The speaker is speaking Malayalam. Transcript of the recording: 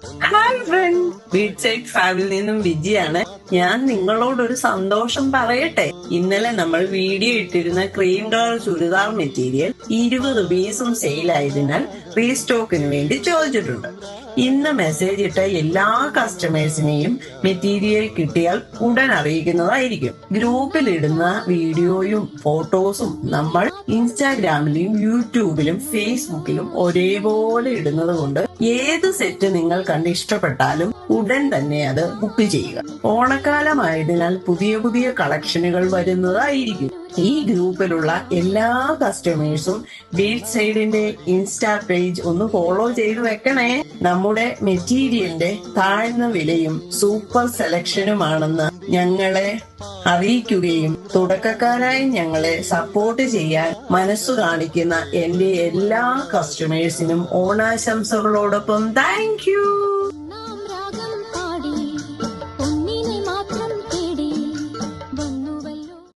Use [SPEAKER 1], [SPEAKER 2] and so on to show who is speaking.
[SPEAKER 1] ഹായ് ഫ്രണ്ട്, ബീച്ച് സൈഡ് ഫാമിലിയിൽ നിന്നും വിജിയാണ്. ഞാൻ നിങ്ങളോടൊരു സന്തോഷം പറയട്ടെ. ഇന്നലെ നമ്മൾ വീഡിയോ ഇട്ടിരുന്ന ക്രീം കളർ ചുരിദാർ മെറ്റീരിയൽ 20 പീസും സെയിലായതിനാൽ റീസ്റ്റോക്കിന് വേണ്ടി ചോദിച്ചിട്ടുണ്ട്. ഇന്ന് മെസ്സേജ് ഇട്ട എല്ലാ കസ്റ്റമേഴ്സിനെയും മെറ്റീരിയൽ കിട്ടിയാൽ ഉടൻ അറിയിക്കുന്നതായിരിക്കും. ഗ്രൂപ്പിൽ ഇടുന്ന വീഡിയോയും ഫോട്ടോസും നമ്മൾ ഇൻസ്റ്റാഗ്രാമിലും യൂട്യൂബിലും ഫേസ്ബുക്കിലും ഒരേപോലെ ഇടുന്നത് കൊണ്ട് ഏത് സെറ്റ് നിങ്ങൾ കണ്ട് ഇഷ്ടപ്പെട്ടാലും ഉടൻ തന്നെ അത് ബുക്ക് ചെയ്യുക. ഓണക്കാലമായതിനാൽ പുതിയ പുതിയ കളക്ഷനുകൾ വരുന്നതായിരിക്കും. ഈ ഗ്രൂപ്പിലുള്ള എല്ലാ കസ്റ്റമേഴ്സും ബീച്ച് സൈഡിന്റെ ഇൻസ്റ്റാ പേജ് ഒന്ന് ഫോളോ ചെയ്ത് വെക്കണേ. നമ്മുടെ മെറ്റീരിയലിന്റെ താഴ്ന്ന വിലയും സൂപ്പർ സെലക്ഷനുമാണെന്ന് ഞങ്ങളെ അറിയിക്കുകയും തുടക്കക്കാരായി ഞങ്ങളെ സപ്പോർട്ട് ചെയ്യാൻ മനസ്സു കാണിക്കുന്ന എന്റെ എല്ലാ കസ്റ്റമേഴ്സിനും ഓണാശംസകളോടൊപ്പം താങ്ക് യു.